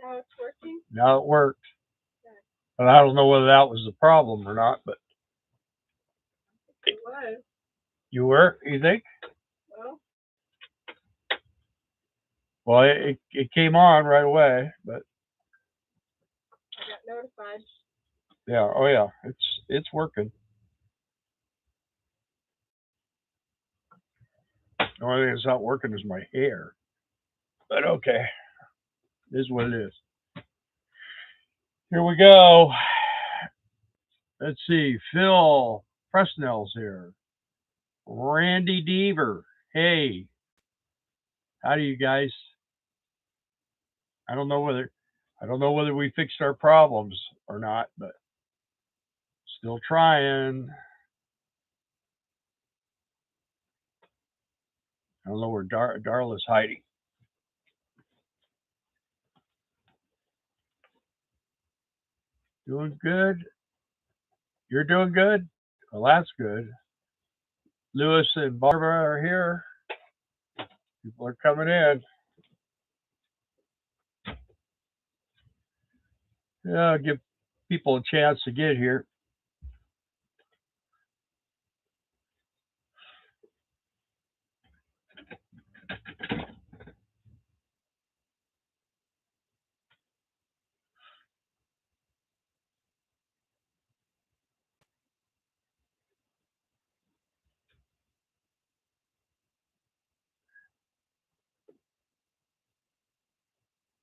Now it's working? Now it worked. And I don't know whether that was the problem or not, but it was. You were? You think? Well, Well, it came on right away, but I got notified. yeah, oh yeah, it's working. The only thing that's not working is my hair. But okay, it is what it is. Here we go. Let's see. Phil Presnell's here. Randy Deaver. Hey, how do you guys? I don't know whether we fixed our problems or not, but still trying. I don't know where Darla's hiding. Doing good. You're doing good? Well, that's good. Lewis and Barbara are here. People are coming in. Yeah, give people a chance to get here.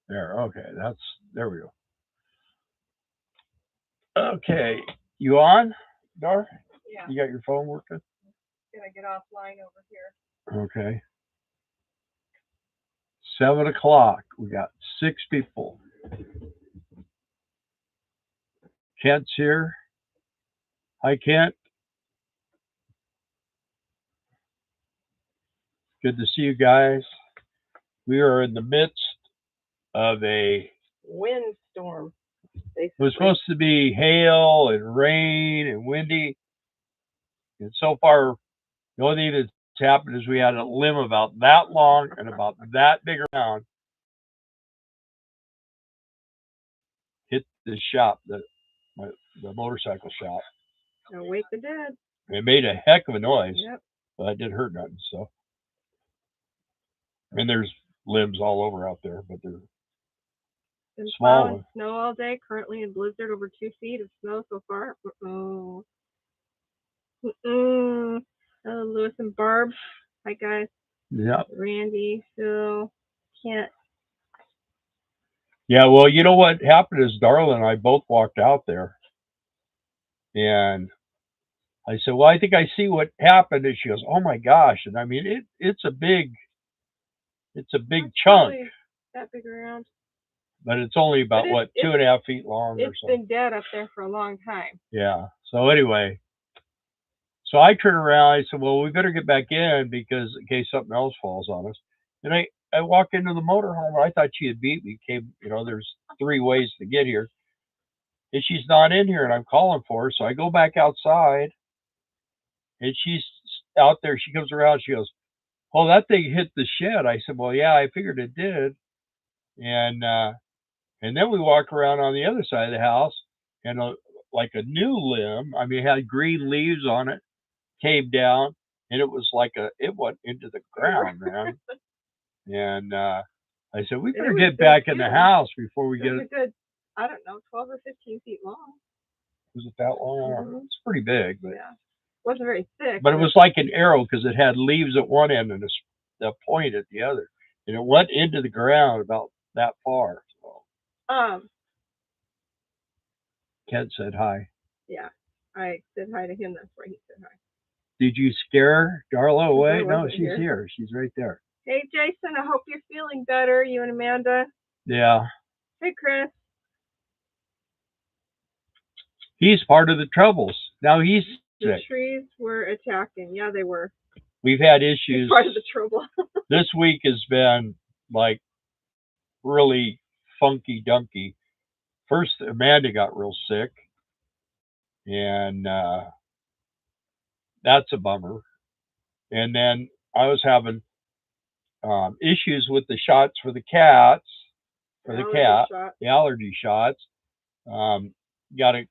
There, okay, there we go. Okay, you on, Dar? Yeah. You got your phone working? Gonna get offline over here. Okay. 7 o'clock. We got 6 people. Kent's here. Hi, Kent. Good to see you guys. We are in the midst of a windstorm. It was supposed to be hail and rain and windy. And so far, the only thing that's happened is we had a limb about that long and about that big around hit the shop, the motorcycle shop. Wake the dead. It made a heck of a noise, Yep. but it didn't hurt nothing. So, and there's limbs all over out there, but they're been small plowing snow all day. Currently in blizzard, over 2 feet of snow so far. Oh, Lewis and Barb. Hi guys. Yeah. Randy, Phil, Kent. Yeah, well, you know what happened is Darla and I both walked out there, and I said, "Well, I think I see what happened." And she goes, "Oh my gosh!" And I mean, it's a big chunk. That big around. But it's only about 2.5 feet long or so. It's been dead up there for a long time. Yeah. So anyway, so I turned around. I said, "Well, we better get back in because in case something else falls on us." And I walked into the motorhome. I thought she had beat me. There's 3 ways to get here, and she's not in here. And I'm calling for her. So I go back outside, and she's out there. She comes around. She goes, "Oh, that thing hit the shed." I said, "Well, yeah, I figured it did." And then we walked around on the other side of the house, and like a new limb. I mean, it had green leaves on it, came down, and it was like it went into the ground, man. And I said, we better get back in the house before we get it. Good, I don't know, 12 or 15 feet long. Was it that long? Mm-hmm. It's pretty big, but yeah, it wasn't very thick. But it was like an arrow because it had leaves at one end and a point at the other, and it went into the ground about that far. So. Kent said hi. Yeah, I said hi to him. That's why he said hi. Did you scare Darla away? No, she's here. She's right there. Hey, Jason, I hope you're feeling better. You and Amanda. Yeah. Hey, Chris. He's part of the troubles. Now he's sick. The trees were attacking. Yeah, they were. We've had issues. He's part of the trouble. This week has been like really funky dunky. First, Amanda got real sick, and that's a bummer. And then I was having issues with the shots for the cats, for the allergy cat, shot. the allergy shots. Got a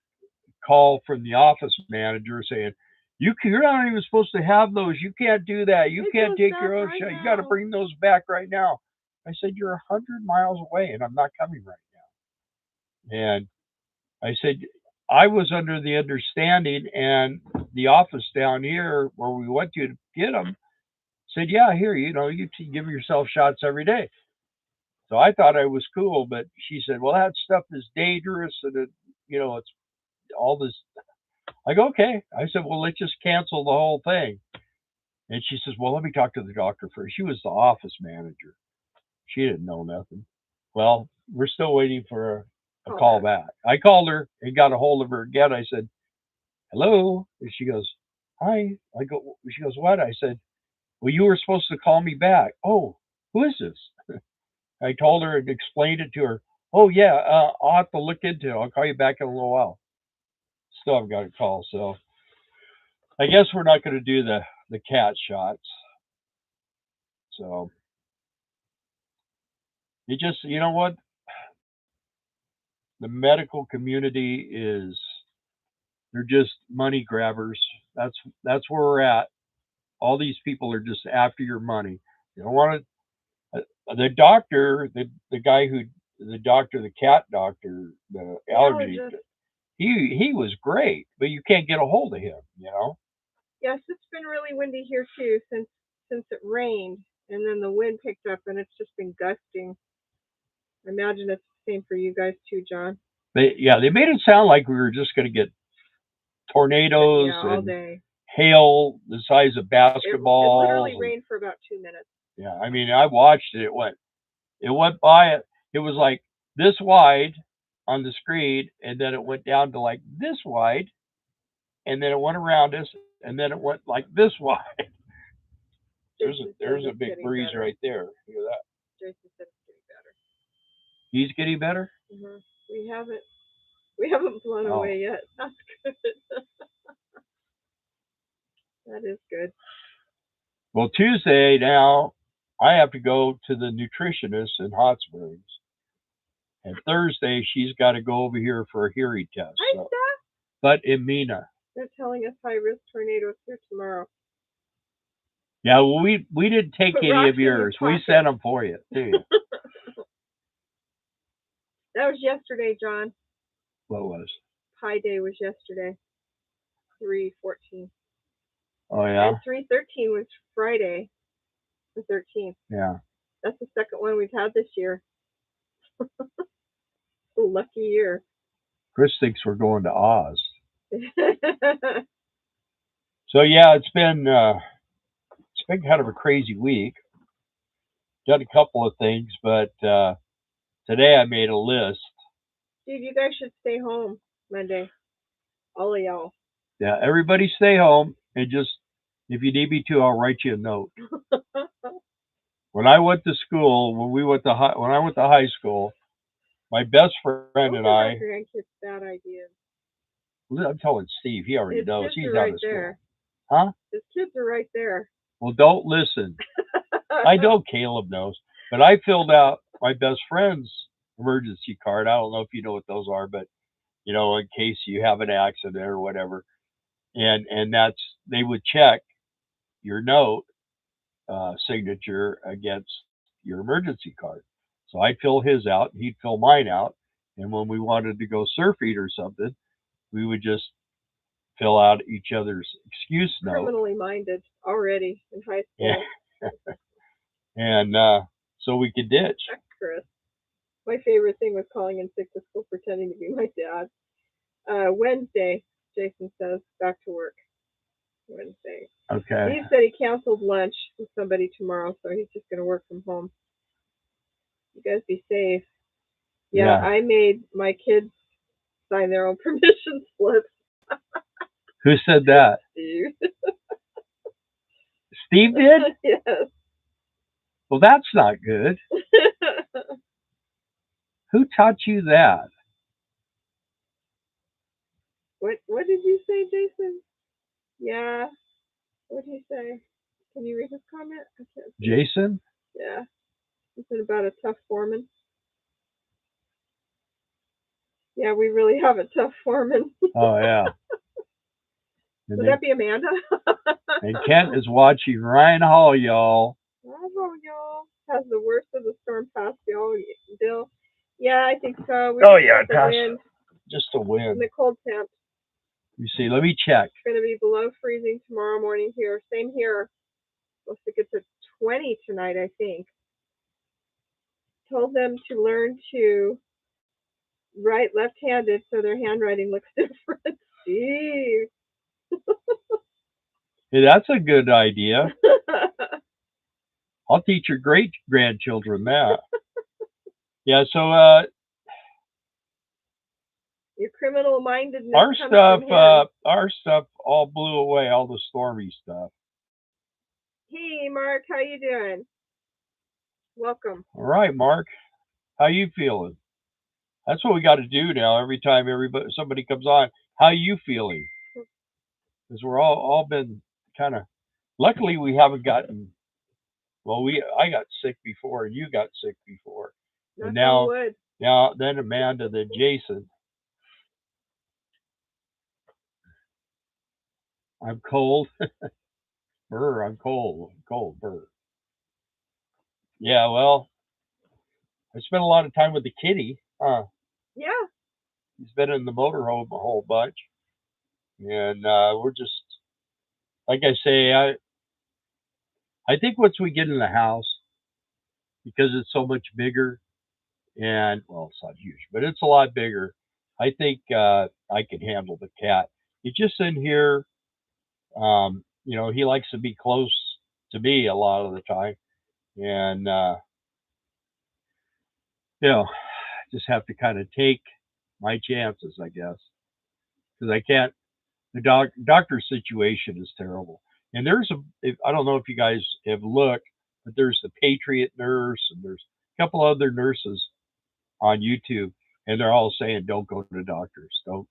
call from the office manager saying, you're not even supposed to have those. You can't do that. You can't take your own shot. You got to bring those back right now. I said, you're 100 miles away and I'm not coming right now. And I said, I was under the understanding, and the office down here where we went to get them said, yeah, here, you give yourself shots every day. So I thought I was cool, but she said, well, that stuff is dangerous and it's all this. I go, okay. I said, well, let's just cancel the whole thing. And she says, well, let me talk to the doctor first. She was the office manager. She didn't know nothing. Well, we're still waiting for a call back. I called her and got a hold of her again. I said, hello. And she goes, hi. She goes, what? I said, well, you were supposed to call me back. Oh, who is this? I told her and explained it to her. Oh, yeah, I'll have to look into it. I'll call you back in a little while. Still haven't got a call. So I guess we're not going to do the cat shots. So you just, you know what? The medical community they're just money grabbers. That's where we're at. All these people are just after your money. You don't want to. The doctor, the guy the cat doctor, the allergy, he was great, but you can't get a hold of him. Yes, it's been really windy here too since it rained, and then the wind picked up, and it's just been gusting. I imagine it's the same for you guys too, John. They made it sound like we were just going to get tornadoes all and day. Hail the size of basketballs. It literally rained for about 2 minutes. Yeah, I mean, I watched it. It went by. It was like this wide on the screen, and then it went down to like this wide, and then it went around us, and then it went like this wide. There's a big breeze better. Right there. Look at that. Jason said it's getting better. He's getting better? Mm-hmm. We haven't blown away yet. That's good. That is good. Well, Tuesday now, I have to go to the nutritionist in Hot Springs. And Thursday, she's got to go over here for a hearing test. So. But in Mina. They're telling us high-risk tornadoes here tomorrow. Yeah, well, we didn't take any of yours. We sent them for you, too. That was yesterday, John. What was? Pi Day was yesterday. 3/14. Oh, yeah? And 3/13 was Friday, the 13th. Yeah. That's the second one we've had this year. Lucky year. Chris thinks we're going to Oz. So, yeah, it's been kind of a crazy week. Done a couple of things, but today I made a list. Dude, you guys should stay home Monday. All of y'all. Yeah, everybody stay home, and just, if you need me to, I'll write you a note. When I went to school, when I went to high school, my best friend and I. Grandkids bad ideas. I'm telling Steve, he already knows. He's out of school. There. Huh? His kids are right there. Well, don't listen. I know Caleb knows, but I filled out my best friend's emergency card. I don't know if you know what those are, but in case you have an accident or whatever, and they would check your note signature against your emergency card. So I'd fill his out, he'd fill mine out, and when we wanted to go surfing or something, we would just fill out each other's excuse note. Criminally minded already in high school. Yeah. And so we could ditch. Chris. My favorite thing was calling in sick to school pretending to be my dad. Wednesday, Jason says, back to work. Wednesday. Okay. He said he canceled lunch with somebody tomorrow, so he's just going to work from home. You guys be safe. Yeah, I made my kids sign their own permission slips. Who said that? Steve. Steve did? Yes. Well, that's not good. Who taught you that? What did you say, Jason? Yeah. What did he say? Can you read his comment? I can't see. Jason? Yeah. Is it about a tough foreman? Yeah, we really have a tough foreman. Oh yeah. And Would that be Amanda? and Kent is watching Ryan Hall, y'all. Oh, y'all has the worst of the storm past y'all, Bill. Yeah, I think so. We Oh just yeah, got the wind just the wind. and the cold temp. You see, let me check. It's going to be below freezing tomorrow morning here. Same here. Supposed to get to 20 tonight, I think. Told them to learn to write left-handed so their handwriting looks different. Steve. Hey, that's a good idea. I'll teach your great grandchildren that. Yeah, so your criminal mindedness. Our stuff all blew away, all the Stormy stuff. Hey Mark, how you doing? Welcome. All right, Mark. How you feeling? That's what we got to do now. Every time somebody comes on, how you feeling? Because we're all been kind of. Luckily, we haven't gotten. Well, I got sick before, and you got sick before, and now then Amanda, then Jason. I'm cold. Burr, I'm cold. I'm cold, burr. Yeah, well, I spent a lot of time with the kitty. Yeah. He's been in the motorhome a whole bunch. And we're just, like I say, I think once we get in the house, because it's so much bigger, and, well, it's not huge, but it's a lot bigger, I think I can handle the cat. He's just in here, he likes to be close to me a lot of the time. And, just have to kind of take my chances, I guess, because I can't. The doctor situation is terrible, and I don't know if you guys have looked, but there's the Patriot nurse, and there's a couple other nurses on YouTube, and they're all saying don't go to doctors, don't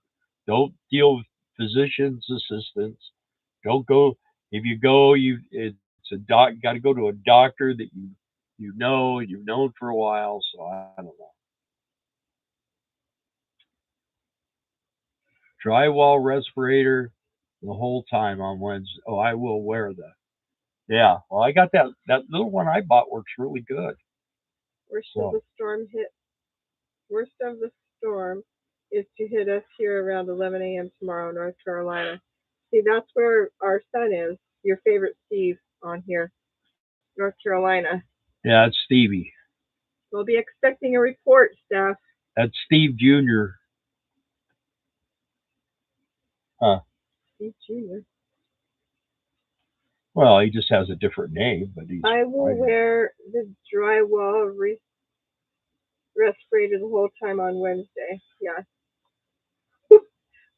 deal with physicians' assistants, don't go. If you go, got to go to a doctor that you've known for a while. So I don't know. Drywall respirator the whole time on Wednesday. Oh, I will wear that. Yeah. Well, I got that little one I bought works really good. Worst of the storm is to hit us here around 11 a.m. tomorrow, North Carolina. See, that's where our son is. Your favorite Steve on here, North Carolina. Yeah, it's Stevie. We'll be expecting a report, Steph. That's Steve Jr. Huh. Steve Jr. Well, he just has a different name, but I will wear the drywall respirator the whole time on Wednesday. Yeah.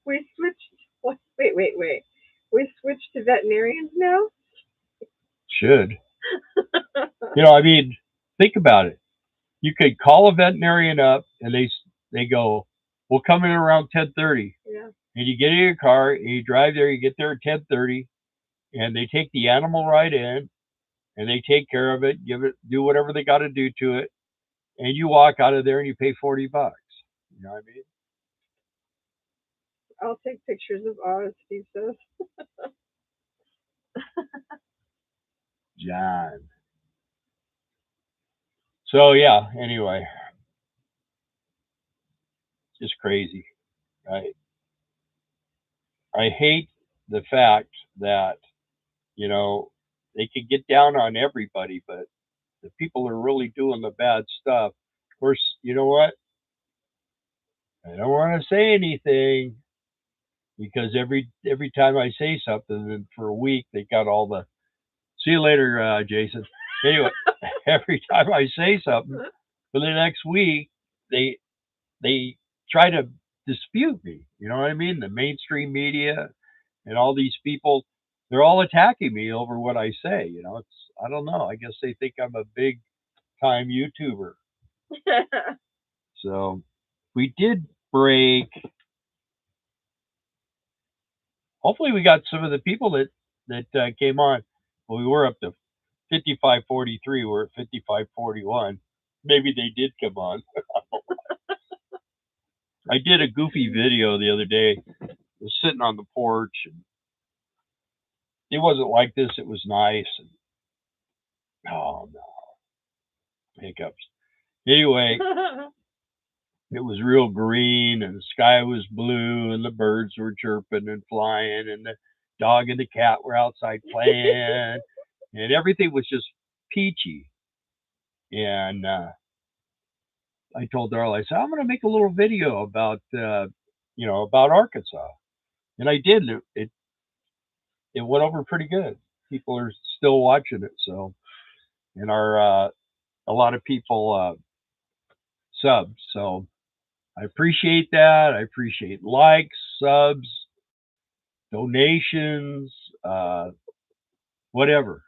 We switched. Wait. We switched to veterinarians now? Should. I mean, think about it. You could call a veterinarian up, and they go, "We'll come in around 10:30." Yeah. And you get in your car, and you drive there. You get there at 10:30, and they take the animal right in, and they take care of it, do whatever they got to do to it, and you walk out of there and you pay $40. You know what I mean? I'll take pictures of Oz, Steve says. John. So yeah, anyway. Just crazy. I hate the fact that, they could get down on everybody, but the people are really doing the bad stuff. Of course, you know what? I don't want to say anything because every time I say something, then for a week they got all the see you later, Jason. Anyway, every time I say something for the next week, they try to dispute me. You know what I mean? The mainstream media and all these people, they're all attacking me over what I say. I don't know. I guess they think I'm a big time YouTuber. So we did break. Hopefully, we got some of the people that came on. Well, we were up to 55:43. We're at 55:41. Maybe they did come on. I did a goofy video the other day. I was sitting on the porch, and it wasn't like this. It was nice. And, oh no, hiccups. Anyway, it was real green, and the sky was blue, and the birds were chirping and flying, and the dog and the cat were outside playing, and everything was just peachy. And I told Darla, I said, I'm going to make a little video about, about Arkansas. And I did. It went over pretty good. People are still watching it. So, and a lot of people subs. So I appreciate that. I appreciate likes, subs, donations, whatever,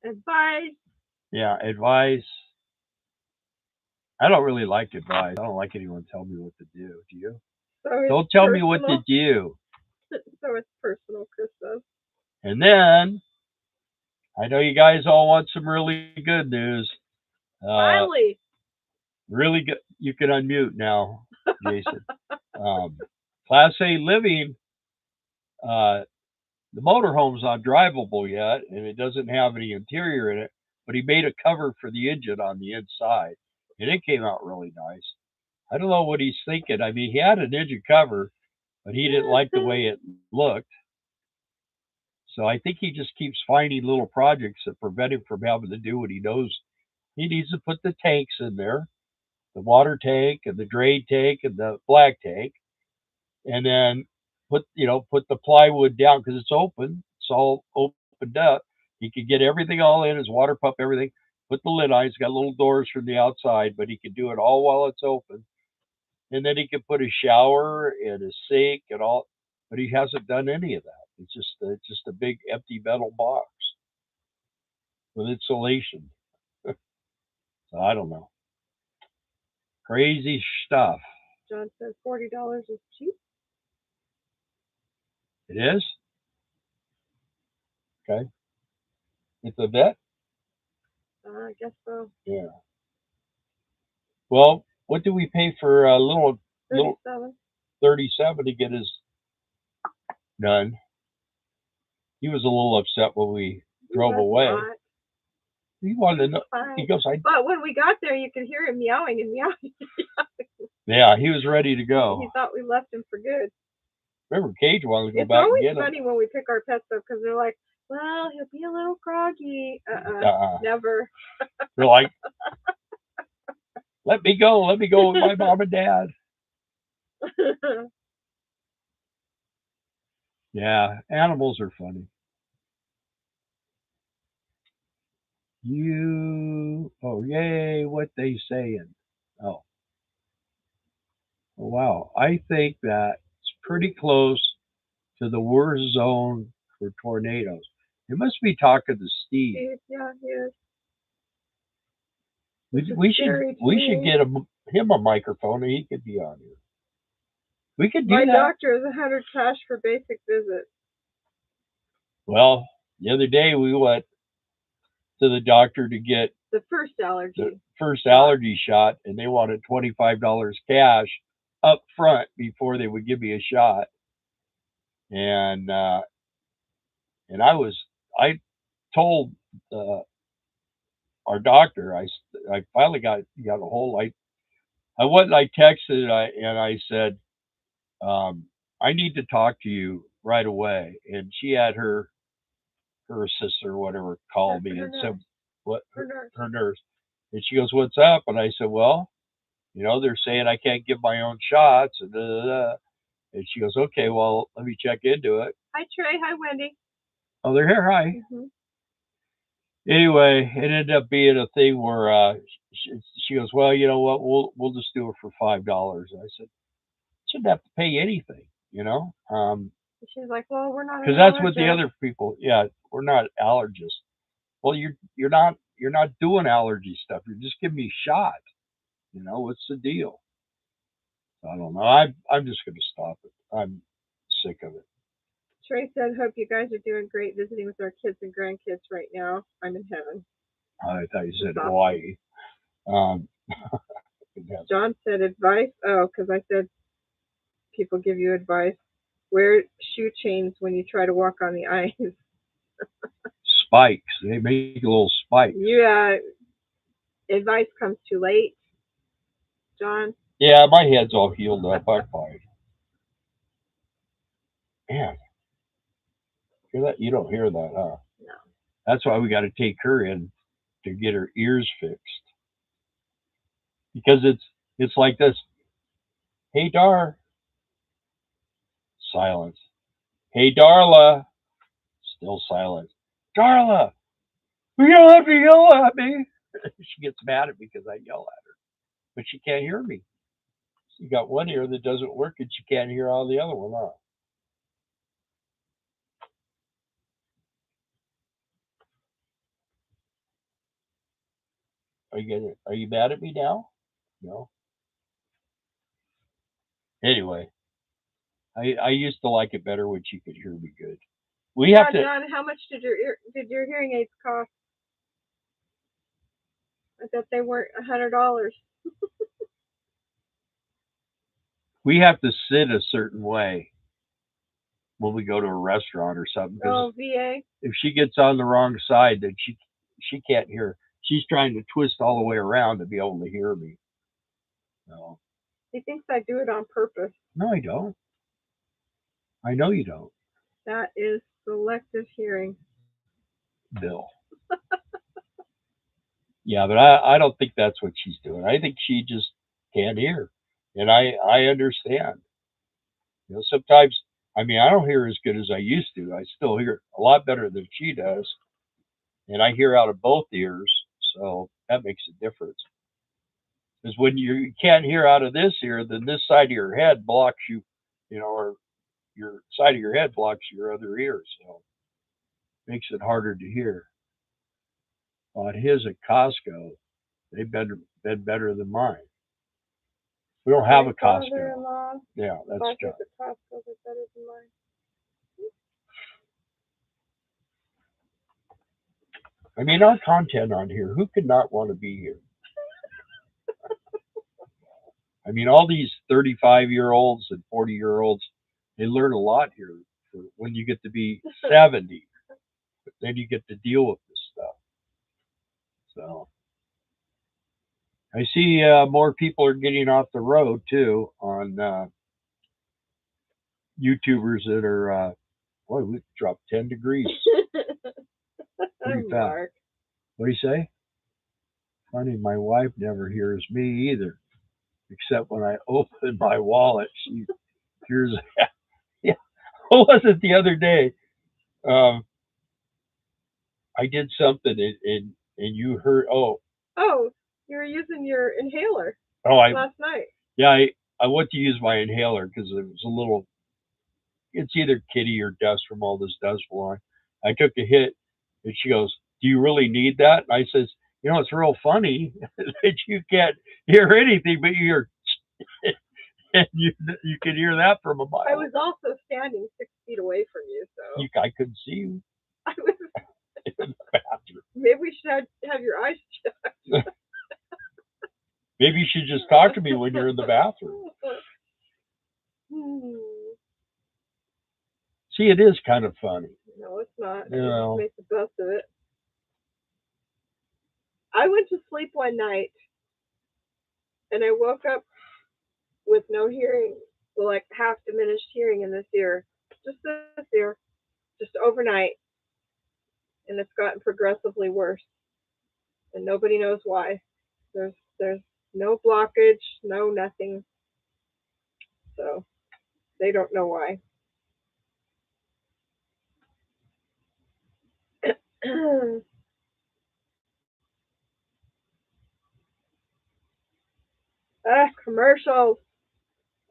Advice. Yeah, advice. I don't really like advice. I don't like anyone telling me what to do. Do you? So don't tell me what to do. So it's personal, Chris says. And then, I know you guys all want some really good news. Finally. Really good. You can unmute now, Jason. Class A living, the motorhome's not drivable yet, and it doesn't have any interior in it, but he made a cover for the engine on the inside, and it came out really nice. I don't know what he's thinking. I mean, he had an engine cover, but he didn't like the way it looked. So I think he just keeps finding little projects that prevent him from having to do what he knows. He needs to put the tanks in there, the water tank and the drain tank and the black tank, and then put the plywood down because it's open. It's all opened up. He could get everything all in, his water pump, everything. Put the lid on. He's got little doors from the outside, but he can do it all while it's open. And then he can put a shower and a sink and all, but he hasn't done any of that. It's just a big empty metal box with insulation. So I don't know. Crazy stuff. John says $40 is cheap. It is? Okay. It's a vet? I guess so. Yeah. Well, what do we pay for a little 37 to get his done? He was a little upset when we drove away. Not. He wanted to know. He goes, But when we got there, you could hear him meowing and meowing. Yeah, he was ready to go. He thought we left him for good. Remember, Cage wanted to go back and get him. It's always funny when we pick our pets up because they're like, well, he'll be a little groggy. Never. They're like, let me go with my mom and dad. Yeah, animals are funny. Yay, what they saying? Oh, wow. I think that it's pretty close to the worst zone for tornadoes. They must be talking to Steve. Yeah, he is. We should get him a microphone and he could be on here. We could do that. My doctor is $100 cash for basic visit. Well, the other day we went to the doctor to get the first allergy shot, and they wanted $25 cash up front before they would give me a shot. And I told our doctor, I finally got a hold. I went and I texted and I said, I need to talk to you right away. And she had her sister or whatever called me and said, what, her nurse. And she goes, what's up? And I said, well, they're saying I can't give my own shots. And, and she goes, okay, well, let me check into it. Hi, Trey. Hi, Wendy. Oh, they're here. Hi. Mm-hmm. Anyway, it ended up being a thing where she goes, well, you know what? We'll just do it for $5. And I said, shouldn't have to pay anything, She's like, well, we're not. Because that's what the other people. Yeah, we're not allergists. Well, you're not doing allergy stuff. You're just giving me a shot. What's the deal? I don't know. I'm just going to stop it. I'm sick of it. Trey said, hope you guys are doing great visiting with our kids and grandkids right now. I'm in heaven. I thought you said Hawaii. John said advice. Oh, because I said people give you advice. Wear shoe chains when you try to walk on the ice. Spikes. They make little spikes. Yeah. Advice comes too late, John. Yeah, my head's all healed up. I'm fine. Man, hear that? You don't hear that, huh? No. That's why we got to take her in to get her ears fixed. Because it's like this. Hey, Dar. Silence. Hey, Darla. Still silence. Darla, you don't have to yell at me. She gets mad at me because I yell at her, but she can't hear me. You got one ear that doesn't work, and she can't hear all the other one, huh? Are you mad at me now? No. Anyway, I used to like it better when she could hear me good. We have to. John, how much did your hearing aids cost? I thought they weren't $100. We have to sit a certain way when we go to a restaurant or something. Oh, VA. If she gets on the wrong side, then she can't hear. She's trying to twist all the way around to be able to hear me. No. He thinks I do it on purpose. No, I don't. I know you don't. That is selective hearing. Bill. Yeah, but I don't think that's what she's doing. I think she just can't hear. And I understand. You know, sometimes, I mean, I don't hear as good as I used to. I still hear a lot better than she does. And I hear out of both ears. So that makes a difference. Because when you can't hear out of this ear, then this side of your head blocks you, you know, or your side of your head blocks your other ear. So it makes it harder to hear. On his at Costco, they've been better than mine. We don't have a Costco. Yeah, that's John. The Costco is better than mine. I mean, our content on here, who could not want to be here? I mean, all these 35-year-olds and 40-year-olds, they learn a lot here for when you get to be 70. But then you get to deal with this stuff. So I see more people are getting off the road too on YouTubers that are. Boy, we dropped 10 degrees. Pretty fast. Mark. What do you say? Funny, my wife never hears me either, except when I open my wallet. She hears. Yeah, what was it the other day? I did something and you heard. Oh, you were using your inhaler. Oh, last night. Yeah, I went to use my inhaler because it was a little. It's either kitty or dust from all this dust blowing. I took a hit, and she goes, "Do you really need that?" And I says, "You know, it's real funny that you can't hear anything, but you're and you can hear that from a mile." I was also standing 6 feet away from you, so I couldn't see you. I was in the bathroom. Maybe we should have your eyes checked. Maybe you should just talk to me when you're in the bathroom. See, it is kind of funny. No, it's not. You know. Make the best of it. I went to sleep one night, and I woke up with no hearing, well, like half diminished hearing in this ear, just this ear, just overnight, and it's gotten progressively worse, and nobody knows why. There's no blockage, no nothing, so they don't know why. Commercials.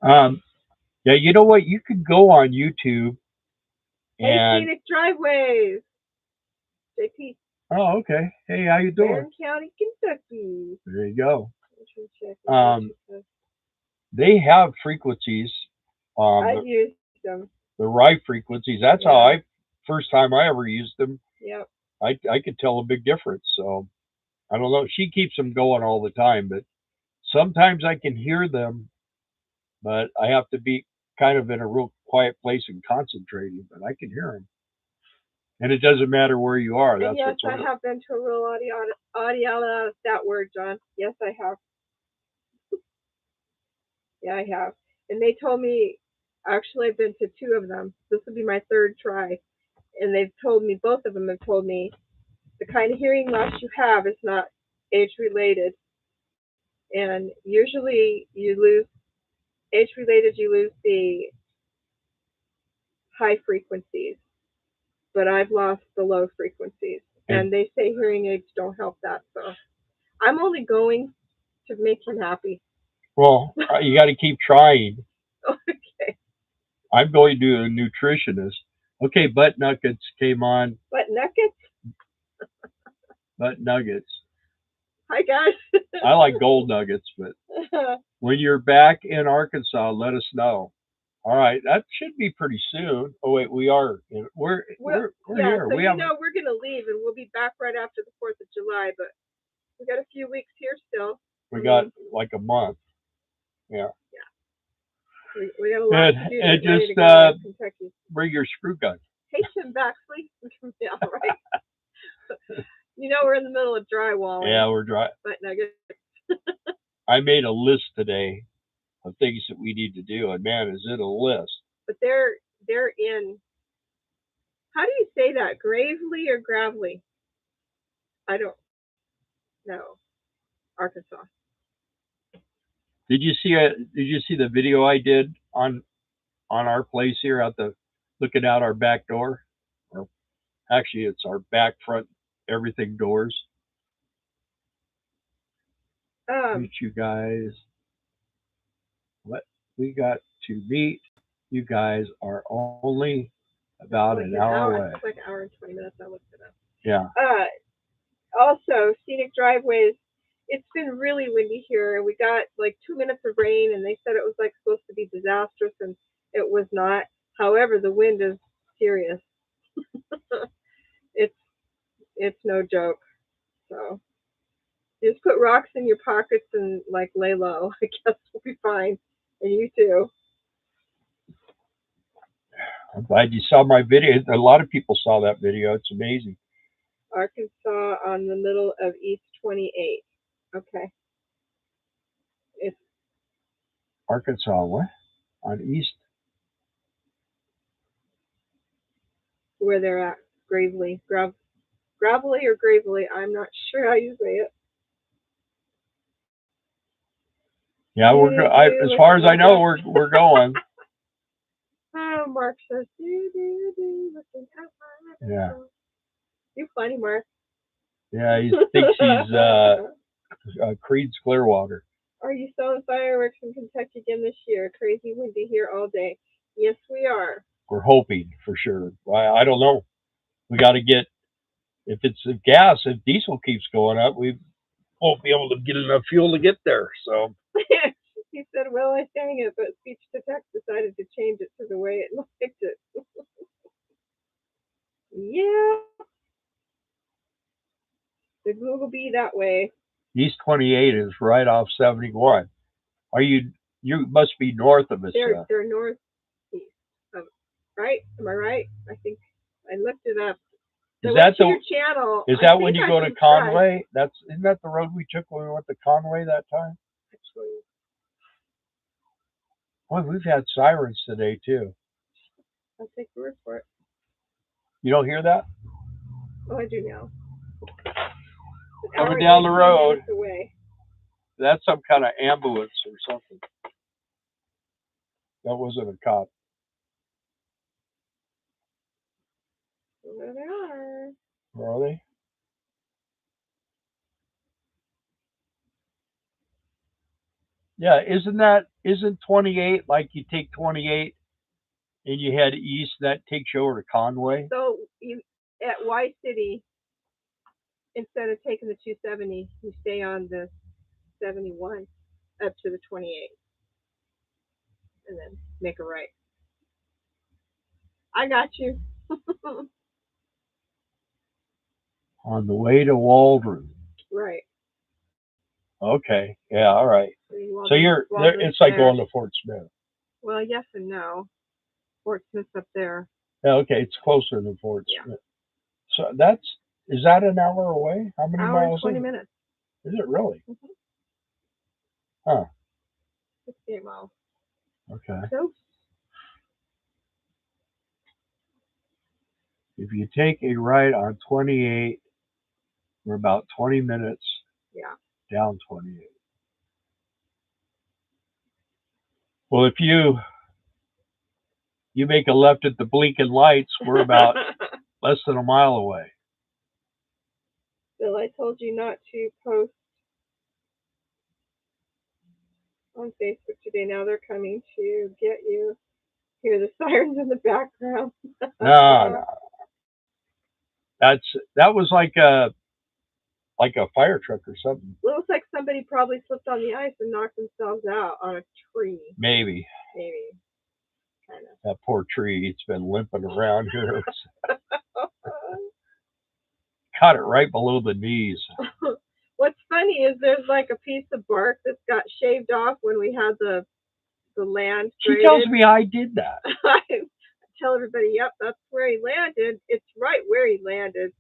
Yeah, you know what? You could go on YouTube and Scenic Driveways. JP. Oh, okay. Hey, how you doing? Barron County, Kentucky. There you go. They have frequencies. I've used them. The right frequencies. That's how first time I ever used them. Yep. I could tell a big difference. So I don't know. She keeps them going all the time, but sometimes I can hear them, but I have to be kind of in a real quiet place and concentrating, but I can hear them. And it doesn't matter where you are. And yes, I have been to a rural audio, that word, John. Yes, I have. Yeah, I have. And they told me, actually, I've been to 2 of them. This will be my 3rd try. And they've told me, both of them have told me, the kind of hearing loss you have is not age related. And usually you lose, age related, you lose the high frequencies. But I've lost the low frequencies. And they say hearing aids don't help that. So I'm only going to make him happy. Well, you got to keep trying. Okay. I'm going to a nutritionist. Okay, butt nuggets came on. Butt nuggets? Butt nuggets. Hi, guys. I like gold nuggets, but when you're back in Arkansas, let us know. All right, that should be pretty soon. Oh wait, we are. We're yeah, here. So we're going to leave, and we'll be back right after the 4th of July. But we got a few weeks here still. We got like a month. Yeah. Yeah. We got a lot to do. And just to Kentucky. Bring your screw gun. Hey, Tim Baxley. Yeah, right. You know we're in the middle of drywall. Yeah, we're dry. Butt nuggets. I made a list today of things that we need to do, and man, is it a list? But they're in. How do you say that? Gravely or Gravelly? I don't know. Arkansas. Did you see the video I did on our place here looking out our back door? Or actually, it's our back, front, everything doors. Meet you guys. What we got to meet. You guys are only about an hour away. It's like an hour and 20 minutes. I looked it up. Yeah. Also, scenic driveways. It's been really windy here. We got like 2 minutes of rain, and they said it was like supposed to be disastrous, and it was not. However, the wind is serious. It's no joke. So just put rocks in your pockets and like lay low. I guess we'll be fine. And you too. I'm glad you saw my video. A lot of people saw that video. It's amazing. Arkansas on the middle of East 28. Okay. It's Arkansas, what? On East? Where they're at. Gravelly. Gravelly or Gravely. I'm not sure how you say it. Yeah, as far as I know, we're going. Oh, Mark says, looking at my yeah. You're funny, Mark. Yeah, he thinks he's Creed's Clearwater. Are you selling fireworks in Kentucky again this year? Crazy windy here all day. Yes, we are. We're hoping for sure. I don't know. We got to get, if diesel keeps going up, we won't be able to get enough fuel to get there. So he said, well, I sang it, but speech to text decided to change it to the way it liked it. Yeah. The Google be that way. East 28 is right off 71. You must be north of us. They're northeast. Right? Am I right? I think I looked it up. Is that your channel? Is that when you go to Conway? Isn't that the road we took when we went to Conway that time? Actually. Boy, we've had sirens today too. I'll take your word for it. You don't hear that? Oh, I do now. Coming down the road. That's some kind of ambulance or something. That wasn't a cop. There they are. Where are they? Yeah, isn't 28 like you take 28 and you head east, that takes you over to Conway? So at Y City, instead of taking the 270, you stay on the 71 up to the 28 and then make a right. I got you. On the way to Waldron. Right. Okay. Yeah. All right. So it's like going to Fort Smith. Well, yes and no. Fort Smith's up there. Yeah. Okay. It's closer than Fort Smith. So is that an hour away? How many miles? Hour and 20 minutes. Is it really? Mm-hmm. Huh. 68 miles. Okay. So, if you take a right on 28, we're about 20 minutes. Yeah. Down 28. Well, if you make a left at the blinking lights, we're about less than a mile away. Bill, I told you not to post on Facebook today. Now they're coming to get you. Hear the sirens in the background. No. That was like a fire truck or something. It looks like somebody probably slipped on the ice and knocked themselves out on a tree. Maybe. Kind of. That poor tree, it's been limping around here. Caught it right below the knees. What's funny is there's like a piece of bark that's got shaved off when we had the land graded. She tells me I did that. I tell everybody, yep, that's where he landed. It's right where he landed,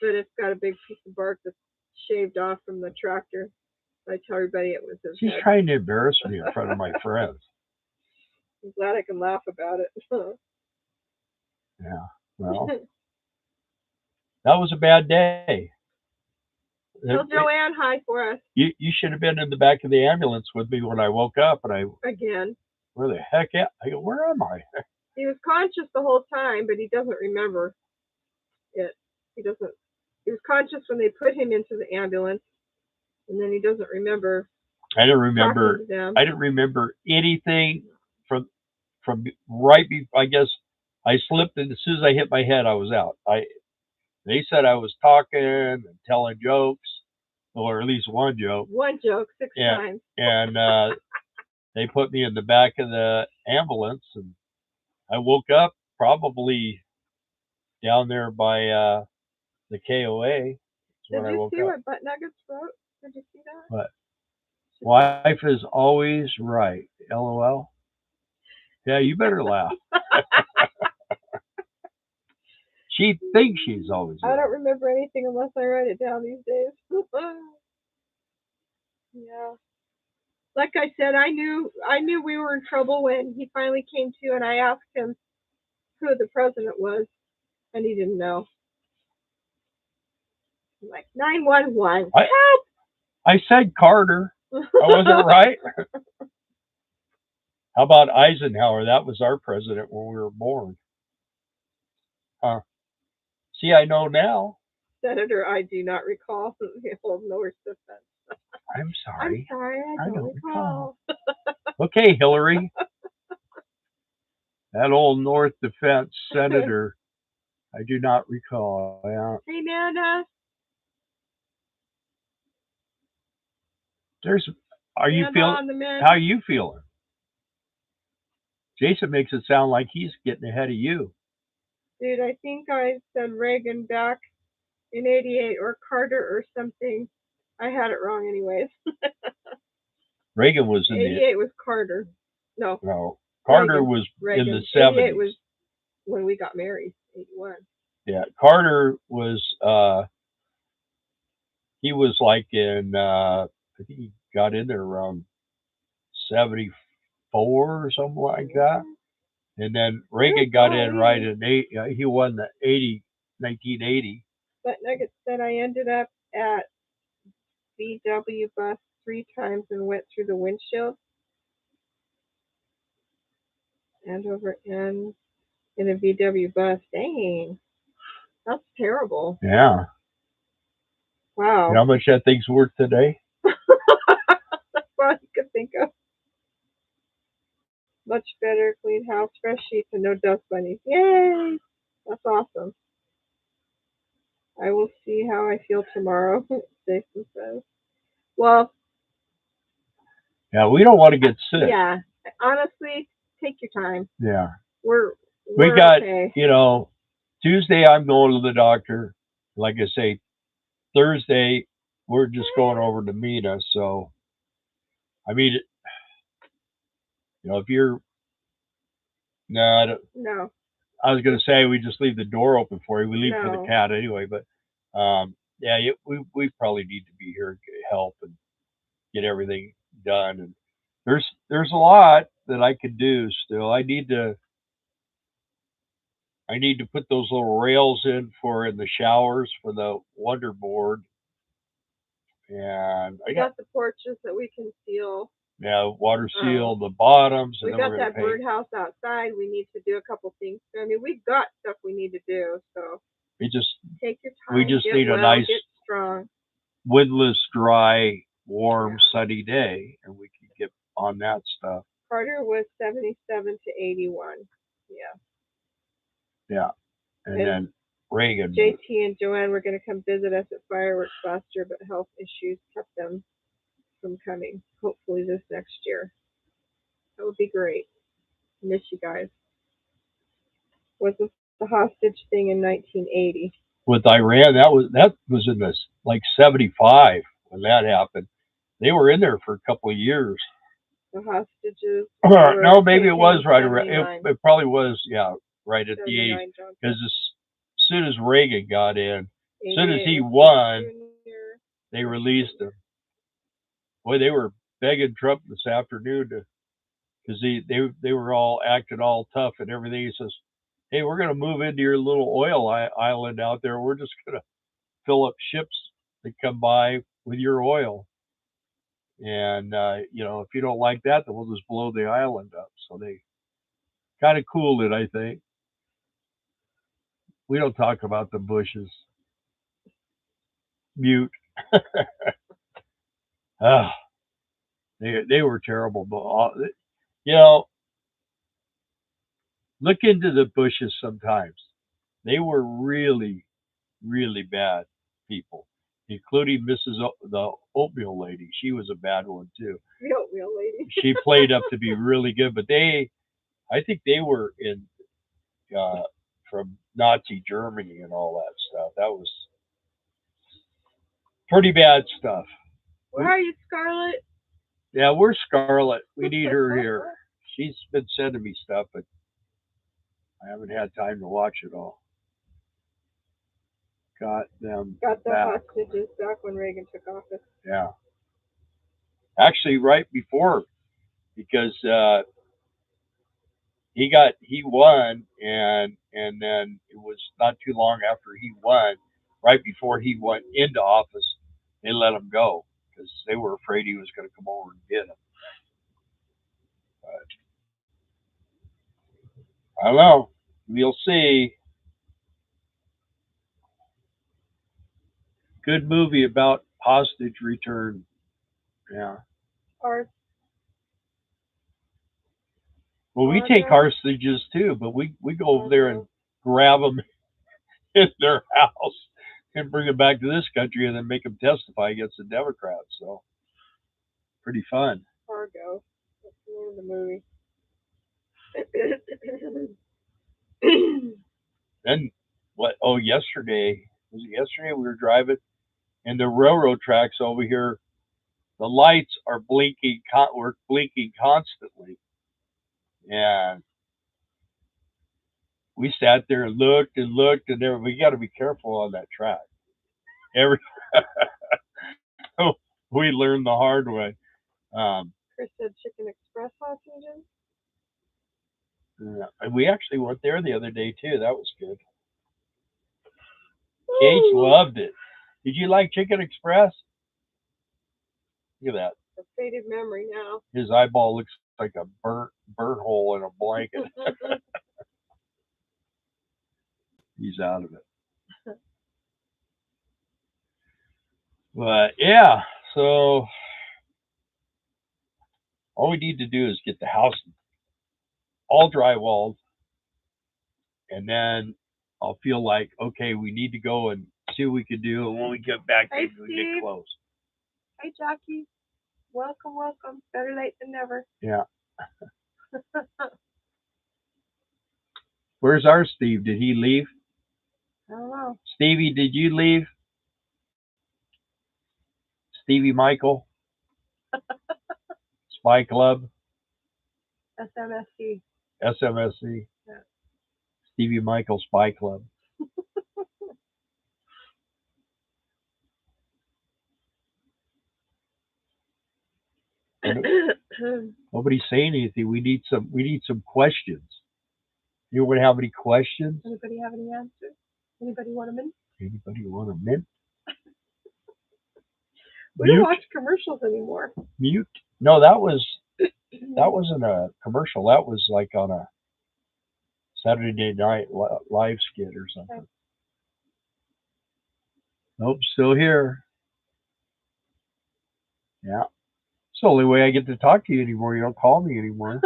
but it's got a big piece of bark that's shaved off from the tractor. I tell everybody it was his She's head. trying to embarrass me in front of my friends. I'm glad I can laugh about it. Yeah, well, that was a bad day. Tell Joanne hi for us. You should have been in the back of the ambulance with me when I woke up, and Again. Where the heck am I? Go, where am I? He was conscious the whole time, but he doesn't remember it. He was conscious when they put him into the ambulance, and then he doesn't remember. I didn't remember anything from right before. I guess I slipped, and as soon as I hit my head, I was out. They said I was talking and telling jokes, or at least one joke. One joke, 6 times. And they put me in the back of the ambulance, and I woke up probably down there by the KOA. Did you see what Butt Nuggets wrote? Did you see that? What? Wife is always right. LOL. Yeah, you better laugh. She thinks she's always right. I don't remember anything unless I write it down these days. Yeah. Like I said, I knew we were in trouble when he finally came to, and I asked him who the president was, and he didn't know. I'm like, 911. Help! I said Carter. I wasn't right. How about Eisenhower? That was our president when we were born. Huh. See, I know now. Senator, I do not recall. Hold no suspense. I'm sorry. I don't recall. Okay, Hillary. That old North Defense Senator, I do not recall. Yeah. Hey, Nana. How are you feeling? Jason makes it sound like he's getting ahead of you. Dude, I think I said Reagan back in 88 or Carter or something. I had it wrong anyways. Reagan was in 88 was Carter. No. Carter Reagan. was Reagan. in the 70s. 88 was when we got married, 81. Yeah, Carter was, he was like in, I think he got in there around 74 or something like that. And then Reagan got in right in he won the 1980. But Nugget said I ended up at VW bus 3 times and went through the windshield. And over in a VW bus. Dang. That's terrible. Yeah. Wow. You know how much that thing's worth today? That's all you could think of. Much better, clean house, fresh sheets, and no dust bunnies. Yay! That's awesome. I will see how I feel tomorrow, Jason says. Well. Yeah, we don't want to get sick. Yeah. Honestly, take your time. Yeah. We got, okay. Tuesday I'm going to the doctor. Like I say, Thursday we're just going over to meet us. So, I mean, if you're no, no. I was going to say we just leave the door open for you. We leave for the cat anyway, but yeah, we probably need to be here to help and get everything done. And there's a lot that I could do still. I need to put those little rails in the showers for the Wonder Board. And I got the porches that we can seal. Yeah, water seal the bottoms. We got that birdhouse outside. We need to do a couple things. I mean, we've got stuff we need to do. So we just take your time. We just need a nice, get strong, windless, dry, warm, sunny day, and we can get on that stuff. Carter was 77 to 81. Yeah. Yeah, and then Reagan. JT and Joanne were going to come visit us at fireworks last year, but health issues kept them from coming. Hopefully this next year. That would be great. Miss you guys. Wasn't the hostage thing in 1980? With Iran, that was in this like 75 when that happened. They were in there for a couple of years. The hostages. No, maybe it was right around. It probably was, yeah, right at the 80s. Because as soon as Reagan got in, as soon as he won, they released him. Boy, they were begging Trump this afternoon because they were all acting all tough and everything. He says, "Hey, we're going to move into your little oil island out there. We're just going to fill up ships that come by with your oil. And if you don't like that, then we'll just blow the island up." So they kind of cooled it, I think. We don't talk about the Bushes. Mute. They were terrible. But look into the Bushes sometimes. They were really, really bad people, including the oatmeal lady. She was a bad one too. The oatmeal lady. She played up to be really good, but I think they were in from Nazi Germany and all that stuff. That was pretty bad stuff. Where are you, Scarlett? Yeah, we're Scarlett. We need her here. She's been sending me stuff, but I haven't had time to watch it all. Got the hostages back when Reagan took office. Yeah. Actually, right before, because he won, and then it was not too long after he won, right before he went into office, they let him go because they were afraid he was going to come over and get him. But I don't know. We'll see. Good movie about hostage return. Yeah. Well, we take hostages too, but we go over there and grab them in their house and bring them back to this country and then make them testify against the Democrats. So, pretty fun. Fargo. That's the name of the movie. Then what? Oh, yesterday. Was it yesterday? We were driving, and the railroad tracks over here, the lights are blinking. We're blinking constantly, and we sat there and looked, and we got to be careful on that track. We learned the hard way. Chris said Chicken Express hostages. We actually went there the other day too. That was good. Gage loved it. Did you like Chicken Express? Look at that. A faded memory now. His eyeball looks like a burnt hole in a blanket. He's out of it. But yeah, so all we need to do is get the house all drywalled, and then I'll feel like, okay, we need to go and see what we can do, and when we get back, maybe we get close. Hey, Jackie. Welcome. Better late than never. Yeah. Where's our Steve? Did he leave? I don't know. Stevie, did you leave? Stevie Michael, Spy Club, SMSC. SMSC, Yeah. Stevie Michael Spy Club. Nobody's saying anything. We need some questions. Anyone have any questions? Anybody have any answers? Anybody want a mint? Anybody want a mint? We don't watch commercials anymore. Mute? No, that wasn't a commercial. That was like on a Saturday Night Live skit or something. Okay. Nope, still here. Yeah. It's the only way I get to talk to you anymore. You don't call me anymore.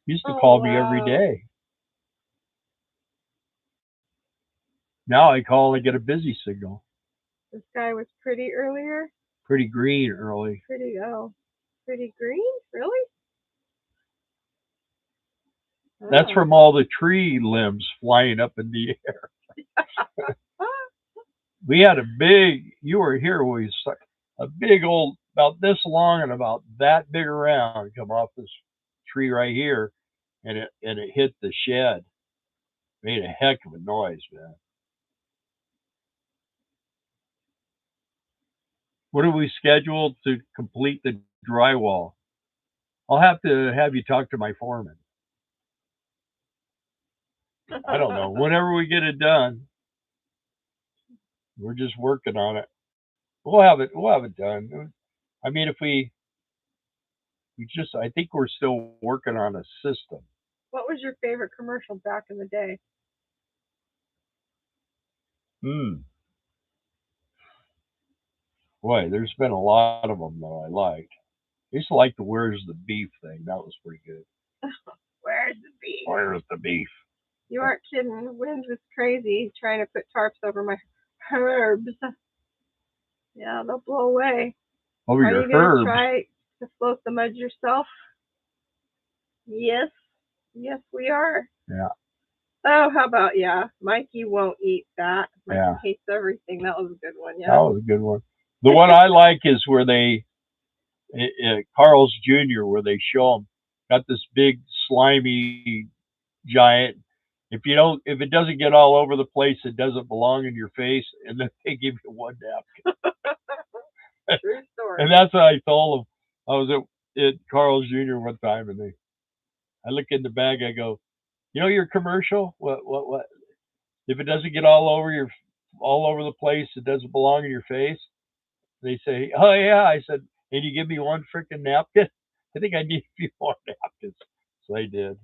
You used to call me every day. Now I call and get a busy signal. The sky was pretty earlier? Pretty green early. Pretty green? Really? That's from all the tree limbs flying up in the air. We had you were here when we saw a big old, about this long and about that big around, come off this tree right here, and it hit the shed. Made a heck of a noise, man. What are we scheduled to complete the drywall? I'll have to have you talk to my foreman. I don't know. Whenever we get it done, we're just working on it. We'll have it done. I mean, I think we're still working on a system. What was your favorite commercial back in the day? Boy, there's been a lot of them that I liked. I used to like the "Where's the Beef" thing. That was pretty good. Where's the beef? Where's the beef? You aren't kidding. The wind was crazy trying to put tarps over my herbs. Yeah, they'll blow away. Over your herbs? Are you going to try to float the mud yourself? Yes. Yes, we are. Yeah. Oh, how about, Mikey won't eat that. Mikey hates everything. That was a good one, yeah. That was a good one. The one I like is where they, Carl's Jr., where they show them, got this big, slimy giant. If it doesn't get all over the place, it doesn't belong in your face, and then they give you one napkin. True story. And that's what I told them. I was at Carl's Jr. one time, and I look in the bag, I go, your commercial? What? If it doesn't get all over the place, it doesn't belong in your face. They say, oh yeah. I said, and you give me one freaking napkin? I think I need a few more napkins. So they did.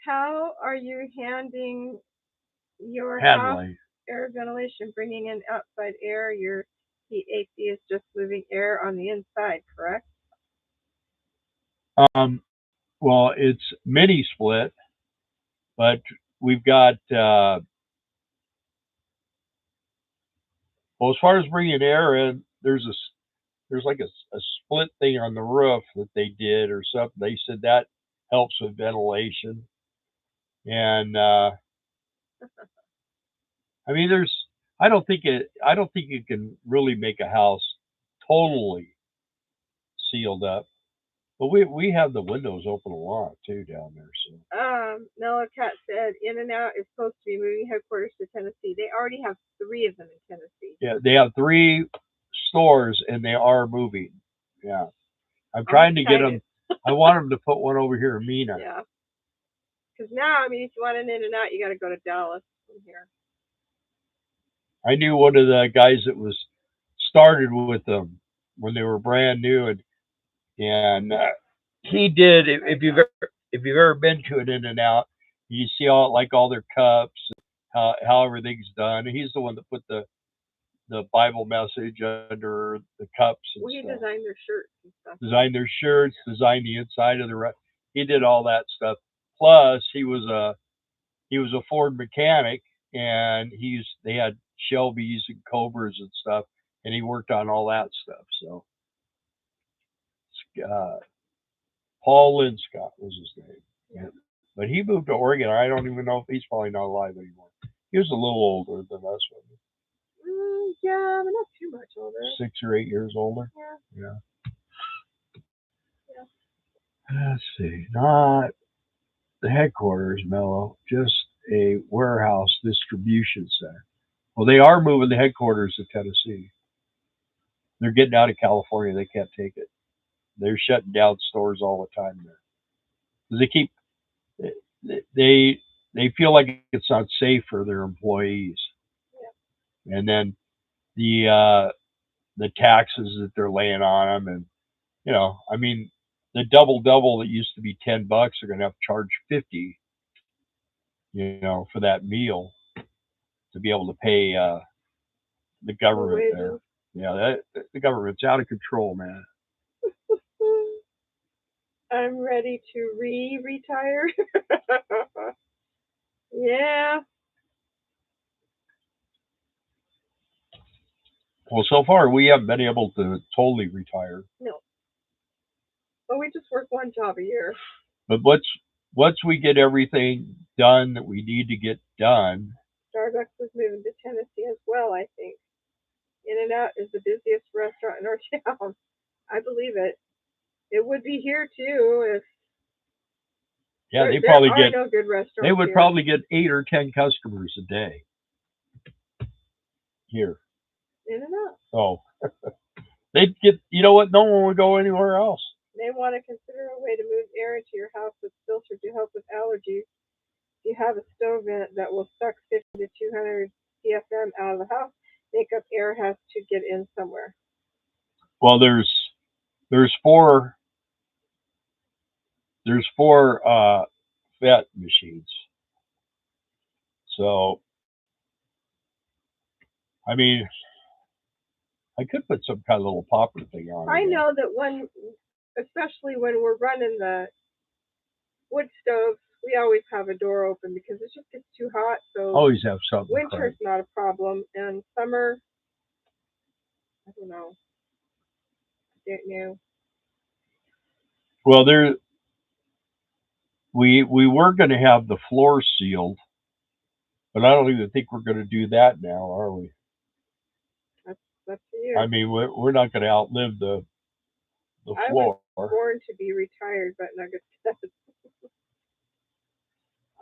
How are you handling your house air ventilation, bringing in outside air? Your heat AC is just moving air on the inside, correct? Well, it's mini split, but we've got, well, as far as bringing air in, there's like a split thing on the roof that they did or something. They said that helps with ventilation. And, I mean, I don't think you can really make a house totally sealed up. But we have the windows open a lot too down there. So Nella Cat said In-N-Out is supposed to be moving headquarters to Tennessee. They already have 3 of them in Tennessee. Yeah, they have 3 stores and they are moving. Yeah, I'm trying to get them. I want them to put one over here in Mena. Yeah, because now, I mean, if you want an In-N-Out, you got to go to Dallas from here. I knew one of the guys that was started with them when they were brand new, and he did. If you've ever been to an In-N-Out, you see all their cups, how everything's done. He's the one that put the Bible message under the cups and stuff. He designed their shirts and stuff. Designed their shirts, designed the inside of the. He did all that stuff. Plus, he was a Ford mechanic, and they had Shelbys and Cobras and stuff, and he worked on all that stuff. So, Paul Linscott was his name. Yeah. But he moved to Oregon. I don't even know if he's probably not alive anymore. He was a little older than us. Yeah, but not too much older. 6 or 8 years older. Yeah. Let's see. Not the headquarters, Mello. Just a warehouse distribution center. Well, they are moving the headquarters to Tennessee. They're getting out of California. They can't take it. They're shutting down stores all the time there. Because they keep they feel like it's not safe for their employees. Yeah. And then the taxes that they're laying on them, and I mean, the double that used to be $10, are going to have to charge 50, for that meal to be able to pay the government there. Yeah, the government's out of control, man. I'm ready to retire. Yeah. Well, so far we haven't been able to totally retire. No. Well, we just work one job a year. But once we get everything done that we need to get done. Starbucks is moving to Tennessee as well, I think. In-N-Out is the busiest restaurant in our town. I believe it. It would be here too if. Yeah, they probably get. No good restaurants. They would here. probably get 8 or 10 customers a day. Here. In-N-Out. Oh, they'd get. You know what? No one would go anywhere else. They want to consider a way to move air into your house with filter to help with allergies. You have a stove vent that will suck 50 to 200 CFM out of the house. Makeup air has to get in somewhere. Well, there's 4 vet machines. So, I mean, I could put some kind of little popper thing on it. I know that especially when we're running the wood stoves, we always have a door open because it just gets too hot. So always have something. Winter's not a problem, and summer, I don't know. I don't know. Well, we were going to have the floor sealed, but I don't even think we're going to do that now, are we? That's for you. I mean, we're not going to outlive the floor. I was born to be retired, but Nuggets says.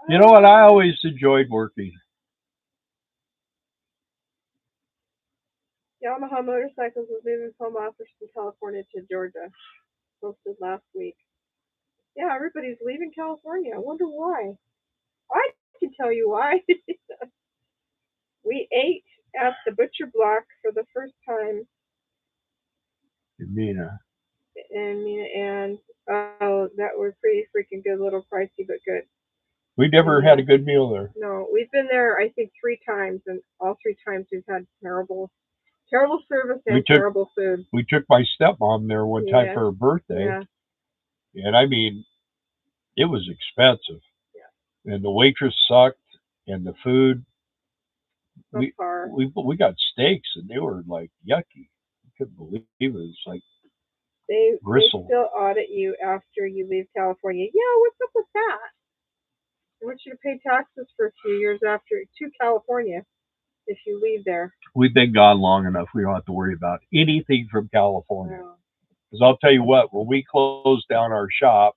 You know what? I always enjoyed working. Yamaha Motorcycles was moving home office from California to Georgia. Posted last week. Yeah, everybody's leaving California. I wonder why. I can tell you why. We ate at the butcher block for the first time. In Mina. And that was pretty freaking good. A little pricey, but good. We never had a good meal there. No, we've been there, I think, 3 times, and all 3 times we've had terrible service and terrible food. We took my stepmom there one time for her birthday. Yeah. And I mean, it was expensive. Yeah. And the waitress sucked, and the food. We got steaks, and they were like yucky. I couldn't believe it. It was like bristle. They still audit you after you leave California. Yeah, what's up with that? I want you to pay taxes for a few years to California if you leave there. We've been gone long enough. We don't have to worry about anything from California. Because I'll tell you what, when we closed down our shop,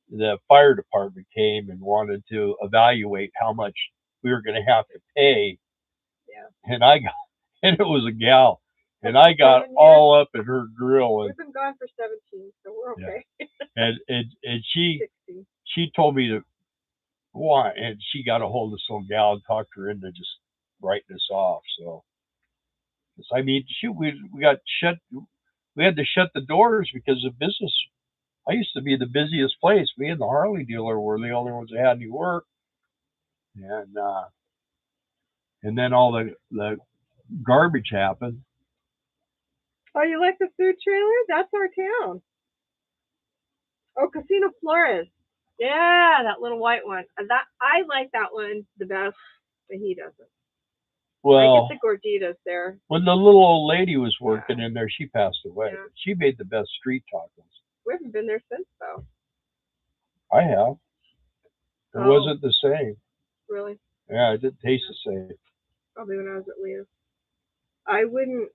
the fire department came and wanted to evaluate how much we were going to have to pay. Yeah. And it was a gal, and I got all up in her grill. And, we've been gone for 17, so we're okay. Yeah. And she told me to why, and she got a hold of some gal and talked her into just writing us off. So, I mean, shoot, we got shut. We had to shut the doors because of business. I used to be the busiest place. Me and the Harley dealer were the only ones that had any work. And then all the garbage happened. Oh, you like the food trailer? That's our town. Oh, Casino Flores. Yeah, that little white one. I like that one the best, but he doesn't. Well, I get the gorditas there. When the little old lady was working in there, she passed away. Yeah. She made the best street tacos. We haven't been there since, though. I have. It wasn't the same. Really? Yeah, it didn't taste the same. Probably when I was at Leo's. I wouldn't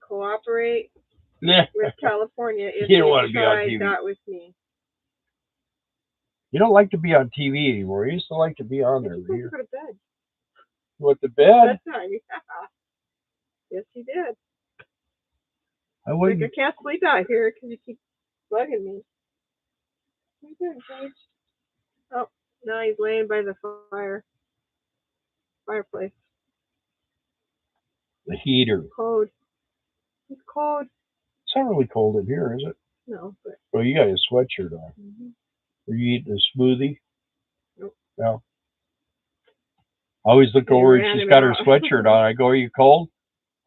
cooperate with California if You don't they want to be on tried TV. that with me. You don't like to be on TV anymore. You used to like to be on there. You're supposed to go to bed. You went to bed? Bedtime, yeah. Yes, you did. I wouldn't. Like, I can't sleep out here because you keep bugging me. What are you doing, Paige? Oh, no, he's laying by the fireplace. The heater. It's cold. It's cold. It's not really cold in here, is it? No, but. Well, you got a sweatshirt on. Are you eating a smoothie? Nope. No. I always look over and she's got her sweatshirt on. I go, "Are you cold?"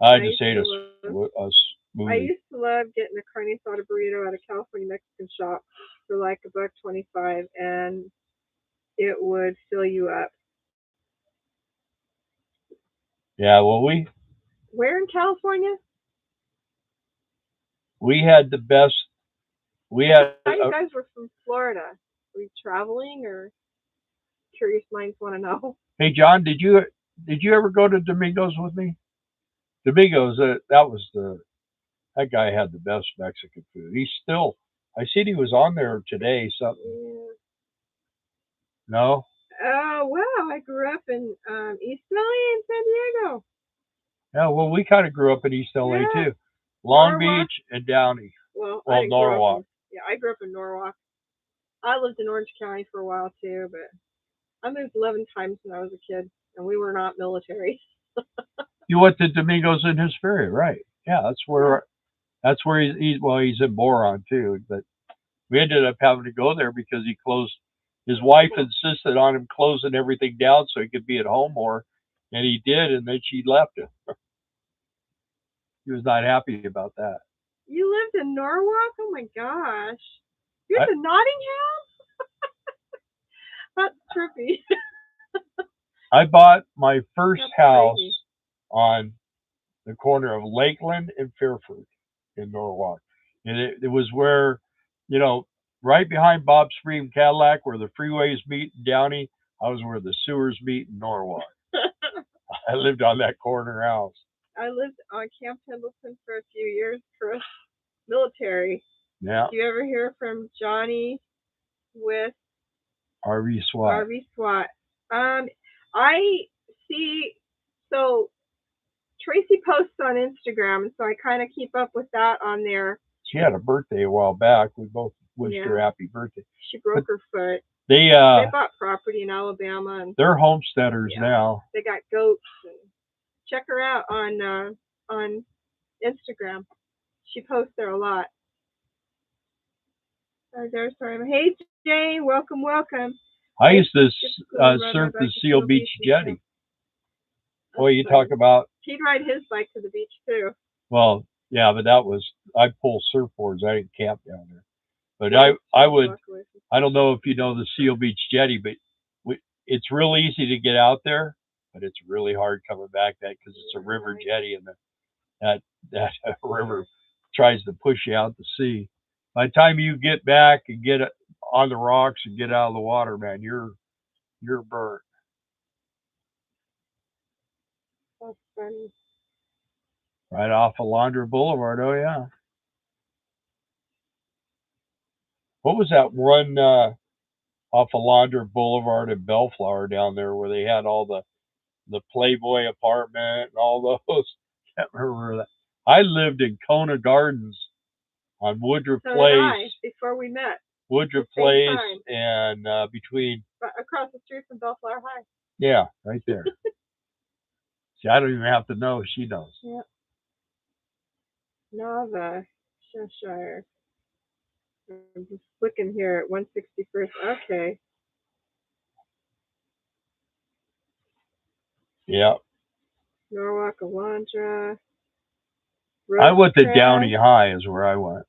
I just ate a smoothie. I used to love getting a carne asada burrito at a California Mexican shop for like $1.25, and it would fill you up. Yeah, well, Where in California? We had the best. We had. You guys were from Florida. Were you traveling, or curious minds want to know? Hey, John, did you ever go to Domingo's with me? Domingo's. That guy had the best Mexican food. He's still. I seen he was on there today. Something. Yeah. No. Oh wow! I grew up in East LA and San Diego. Yeah, well, we kind of grew up in East LA too, Long Beach and Downey. Well, Norwalk. I grew up in Norwalk. I lived in Orange County for a while too, but I moved 11 times when I was a kid, and we were not military. You went to Domingo's in Hesperia, right? Yeah, that's where he's in Boron too. But we ended up having to go there because he closed. His wife insisted on him closing everything down so he could be at home more, and he did, and then she left him. He was not happy about that. You lived in Norwalk? Oh my gosh. You're in Nottingham? That's trippy. I bought my first house on the corner of Lakeland and Fairford in Norwalk. And it was where, right behind Bob Scream Cadillac, where the freeways meet in Downey, I was where the sewers meet in Norwalk. I lived on that corner house. I lived on Camp Pendleton for a few years, Chris. Military. Yeah. Do you ever hear from Johnny with RV SWAT? RV SWAT. I see. So Tracy posts on Instagram, and so I kind of keep up with that on there. She had a birthday a while back. We both wished her happy birthday. She broke her foot. They bought property in Alabama, and they're homesteaders now. They got goats. And check her out on Instagram. She posts there a lot. Hey Jane, welcome. I used to surf the Seal Beach jetty. Boy, you talk about. He'd ride his bike to the beach too. Well, yeah, but I pull surfboards. I didn't camp down there. But I don't know if you know the Seal Beach jetty, but it's real easy to get out there, but it's really hard coming back because it's a river jetty, and that river tries to push you out to sea. By the time you get back and get on the rocks and get out of the water, man, you're burnt. That's funny. Right off of Alondra Boulevard, oh yeah. What was that one off of Alondra Boulevard in Bellflower down there where they had all the Playboy apartment and all those? Can't remember that. I lived in Kona Gardens on Woodruff Place. Before we met. Woodruff Place and between. Across the street from Bellflower High. Yeah, right there. See, I don't even have to know. She knows. Yep. Nava, Cheshire. I'm just looking here at 161st. Okay. Yeah. Norwalk, Alondra. I went to Downey High is where I went.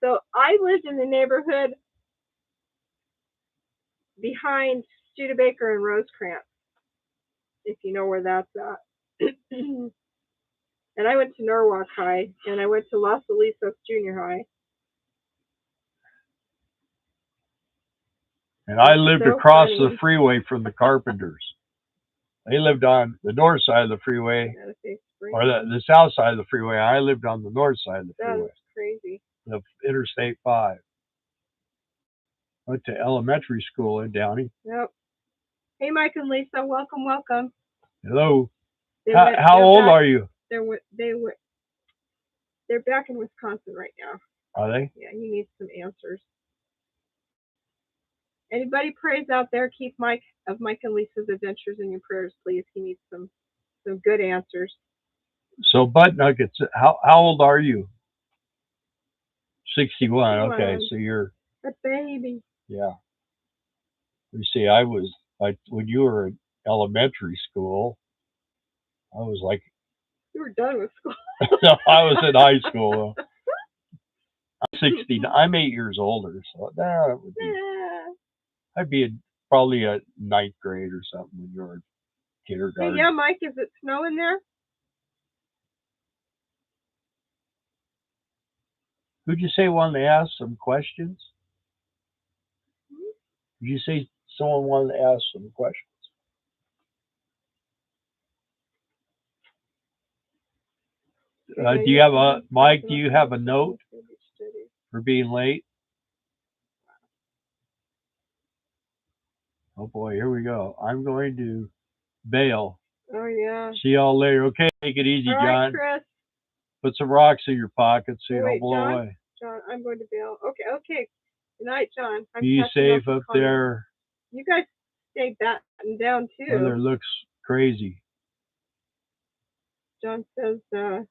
So I lived in the neighborhood behind Studebaker and Rosecrans, if you know where that's at. And I went to Norwalk High, and I went to Los Alisos Junior High. And I lived so across funny. the freeway from the Carpenters. They lived on the north side of the freeway, or the south side of the freeway. I lived on the north side of the freeway. That's crazy. The Interstate 5. Went to elementary school in Downey. Yep. Hey, Mike and Lisa, welcome, welcome. Hello. How old are you? They're back in Wisconsin right now. Are they? Yeah, he needs some answers. Anybody prays out there, keep Mike and Lisa's adventures in your prayers, please. He needs some good answers. So, Butt Nuggets, how old are you? 61. Okay, so you're a baby. Yeah. You see, when you were in elementary school, I was like, you were done with school. No, I was in high school. I'm 60. I'm 8 years older, so that would be. I'd be probably a 9th grade or something when you were in kindergarten. Hey, yeah, Mike, is it snowing there? Who'd you say wanted to ask some questions? Did you say someone wanted to ask some questions? Do you have Mike? Do you have a note for being late? Oh boy, here we go. I'm going to bail. Oh yeah. See y'all later. Okay, take it easy, all John. Right, Chris. Put some rocks in your pockets so you don't blow John? away. John, I'm going to bail. Okay. Good night, John. Be safe up there. You guys stay battened down too. Weather looks crazy. John says the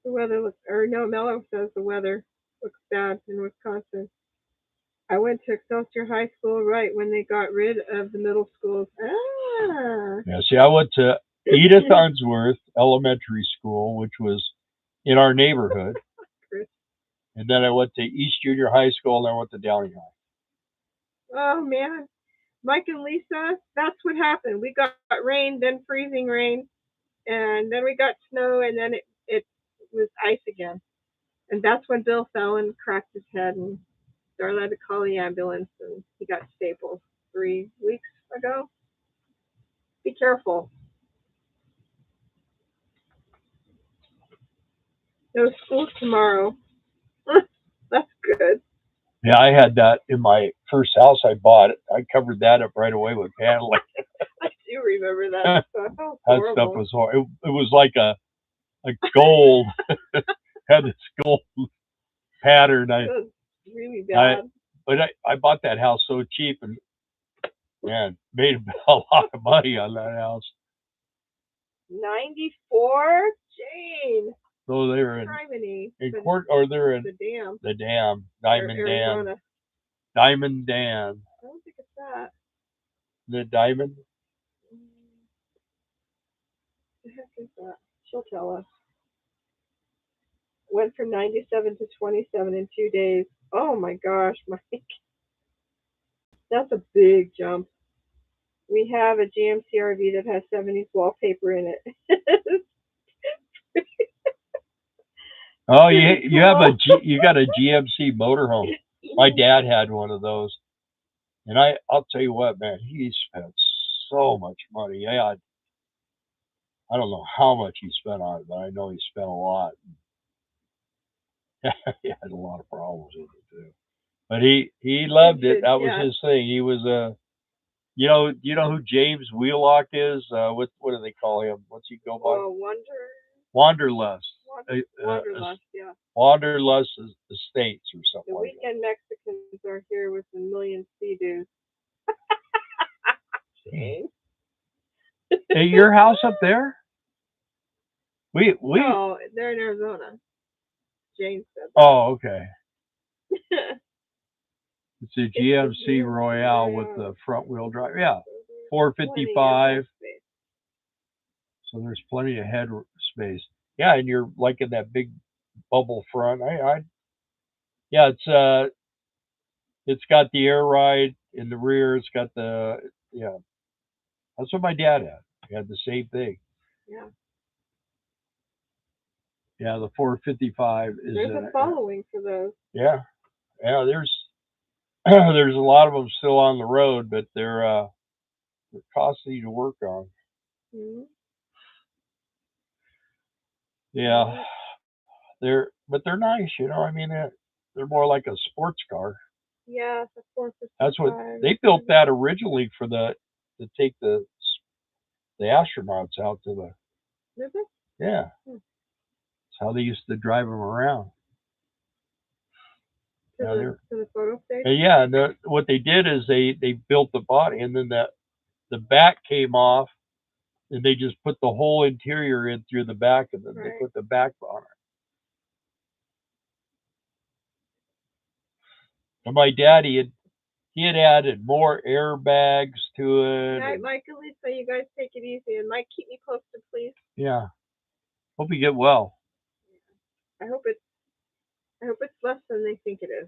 weather looks, or no, Mello says the weather looks bad in Wisconsin. I went to Excelsior High School right when they got rid of the middle schools. Yeah, see, I went to Edith Unsworth Elementary School, which was in our neighborhood. And then I went to East Junior High School, and I went to Downey High. Oh, man. Mike and Lisa, that's what happened. We got rain, then freezing rain, and then we got snow, and then it was ice again. And that's when Bill fell and cracked his head, and Darla had to call the ambulance, and he got staples 3 weeks ago. Be careful. No school tomorrow. That's good. Yeah, I had that in my first house I bought. I covered that up right away with paneling. I do remember that stuff. That stuff was horrible. It was like a gold. Had this gold pattern. It was really bad. I bought that house so cheap and man, made a lot of money on that house. 94? Jane. So they were in court, or they're in the dam, Diamond Dam. Diamond Dam. I don't think it's that. The Diamond? The heck is that? She'll tell us. Went from 97 to 27 in 2 days. Oh my gosh, Mike. That's a big jump. We have a GMC RV that has 70s wallpaper in it. Oh, you got a GMC motorhome. My dad had one of those, and I'll tell you what, man, he spent so much money. I don't know how much he spent on it, but I know he spent a lot. He had a lot of problems with it too, but he loved it. That was his thing. He was you know who James Wheelock is? What do they call him? What's he go by? Wanderlust. Wanderlust, yeah. Wanderlust Estates or something. The weekend Mexicans are here with a million sea-doos. Hey, your house up there? No, they're in Arizona. Jane said that. Oh, okay. It's a GMC Royale with the front wheel drive. Yeah, 455. So there's plenty of head space. Yeah, and you're like in that big bubble front. Yeah, it's got the air ride in the rear. It's got that's what my dad had. He had the same thing. Yeah. Yeah, the 455 is. There's a following for those. Yeah, there's There's a lot of them still on the road, but they're costly to work on. Mm-hmm. Yeah, but they're nice, you know. I mean, they're more like a sports car. Yeah, the 455. That's what they built that originally for to take the astronauts out to the. Is it? Yeah, that's how they used to drive them around. To the photo stage. Yeah, and what they did is they built the body, and then the back came off, and they just put the whole interior in through the back, and then they put the back on it. And my daddy he had added more airbags to it. Good night, Mike and Lisa. You guys take it easy, and Mike, keep me posted, please. Yeah. Hope you get well. I hope it's less than they think it is.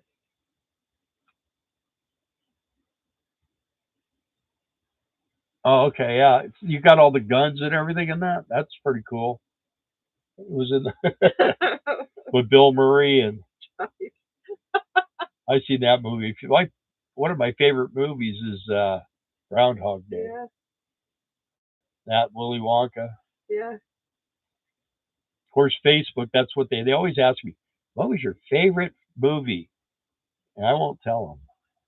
Oh, okay, yeah. You got all the guns and everything in that? That's pretty cool. It was in with Bill Murray, and I seen that movie. If you like, one of my favorite movies is Groundhog Day. Yeah. That Willy Wonka. Yeah. Of course, Facebook. That's what they always ask me. What was your favorite movie? And I won't tell them.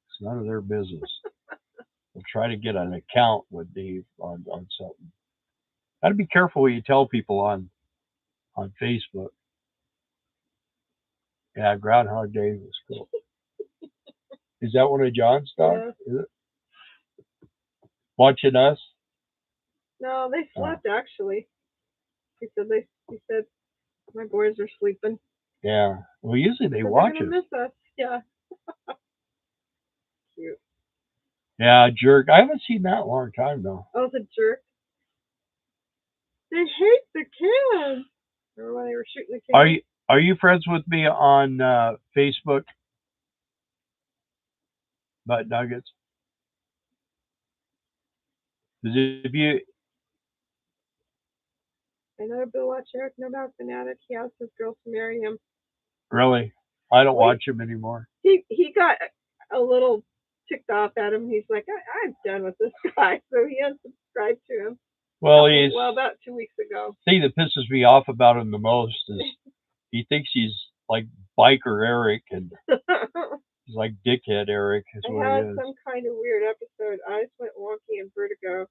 It's none of their business. They'll try to get an account with Dave on something. Got to be careful what you tell people on Facebook. Yeah, Groundhog Day was cool. Is that one of John's dogs? Yeah. Is it? Watching Us? No, they slept actually. He said my boys are sleeping. Yeah. Well, usually they watch us. Miss us. Yeah. Cute. Yeah, Jerk. I haven't seen that in a long time though. Oh, the Jerk. They hate the kids. Remember when they were shooting the kids? Are you friends with me on Facebook? Butt Nuggets. If you, I know Bill watch Eric No Doubt Fanatic. He asked his girl to marry him. Really? I don't watch him anymore. He got a little ticked off at him. He's like, I'm done with this guy. So he unsubscribed to him. Well, about 2 weeks ago. The thing that pisses me off about him the most is he thinks he's like biker Eric, and he's like dickhead Eric. Is what I had some kind of weird episode. Eyes went wonky and vertigo.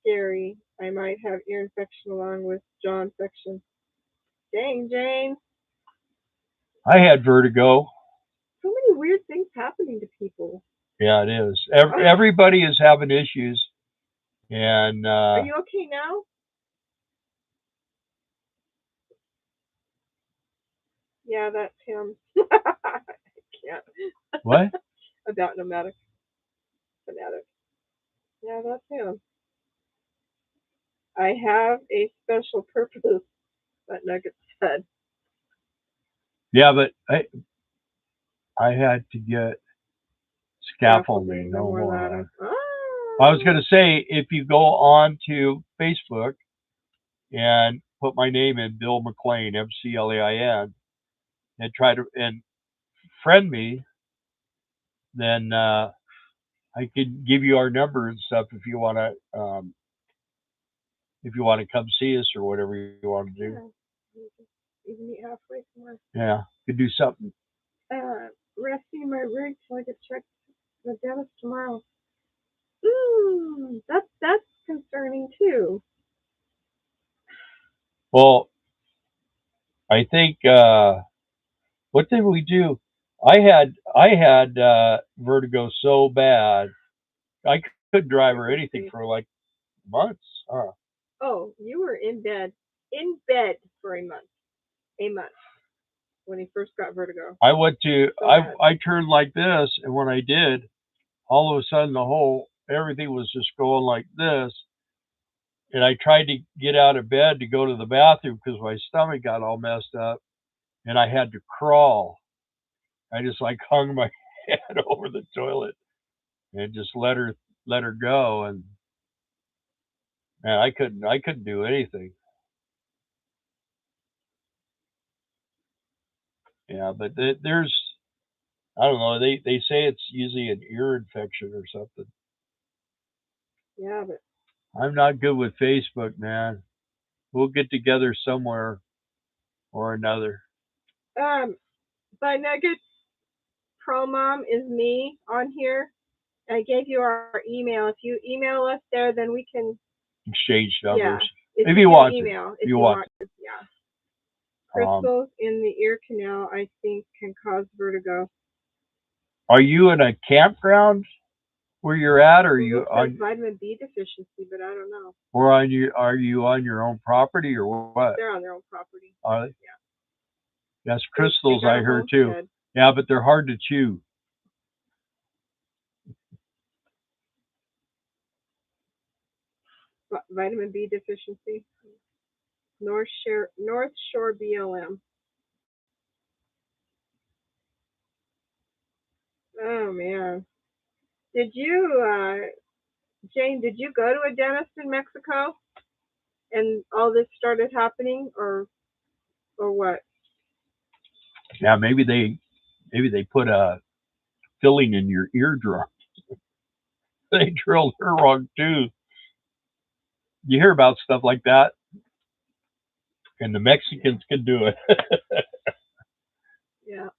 Scary. I might have ear infection along with jaw infection. Dang, Jane. I had vertigo. So many weird things happening to people. Yeah, it is. Everybody is having issues. And are you okay now? Yeah, that's him. I can't. What? About nomadic fanatic. Yeah, that's him. I have a special purpose, that Nugget said. Yeah, but I had to get scaffolding. No more. I was going to say, if you go on to Facebook and put my name in, Bill McLean, McLein, and try to friend me, then I could give you our number and stuff if you want to come see us or whatever you want to do. Yeah. You can meet halfway somewhere. Yeah, could do something. Resting my rig till I get checked the dentist tomorrow. That's concerning too. Well, I think what did we do? I had vertigo so bad I couldn't drive or anything for like months. Oh, you were in bed for a month. When he first got vertigo. I went to I turned like this, and when I did, all of a sudden everything was just going like this, and I tried to get out of bed to go to the bathroom because my stomach got all messed up, and I had to crawl. I just like hung my head over the toilet and just let her go, and man, I couldn't do anything. Yeah, but there's I don't know. They say it's usually an ear infection or something. Yeah, but I'm not good with Facebook, man. We'll get together somewhere or another. by Nuggets Pro Mom is me on here. I gave you our email. If you email us there, then we can Exchange numbers. Yeah, If you want email. If you want to. Yeah. Crystals in the ear canal, I think, can cause vertigo. Are you in a campground where you're at, or are you on vitamin B deficiency? But I don't know. Or are you on your own property or what? They're on their own property. Are they? Yeah. Yes, crystals I heard too. Yeah, but they're hard to chew. Vitamin B deficiency. North Shore BLM. Oh man. Did you, Jane? Did you go to a dentist in Mexico, and all this started happening, or what? Yeah, maybe they put a filling in your eardrum. They drilled her wrong too. You hear about stuff like that, and the Mexicans can do it. Yeah.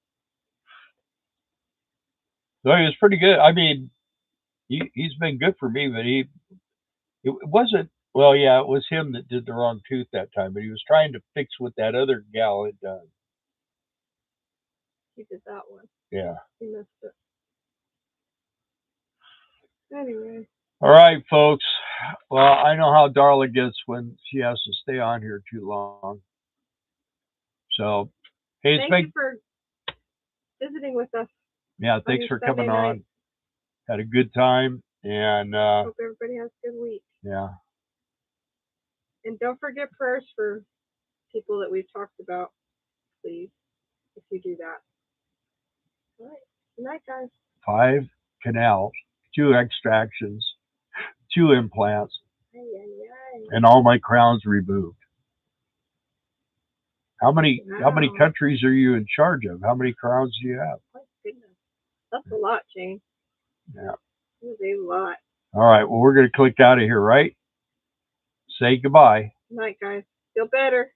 So he was pretty good. I mean, he's been good for me, but it wasn't. Well, yeah, it was him that did the wrong tooth that time, but he was trying to fix what that other gal had done. He did that one. Yeah. He missed it. Anyway. All right, folks. Well, I know how Darla gets when she has to stay on here too long. So, hey, thank you for visiting with us. Yeah, thanks for coming on. Had a good time, and hope everybody has a good week. Yeah. And don't forget prayers for people that we've talked about, please, if you do that. All right. Good night, guys. 5 canals, 2 extractions, 2 implants, and all my crowns removed. How many countries are you in charge of? How many crowns do you have? My goodness. That's a lot, Jane. Yeah. That is a lot. All right. Well, we're going to click out of here, right? Say goodbye. Good night, guys. Feel better.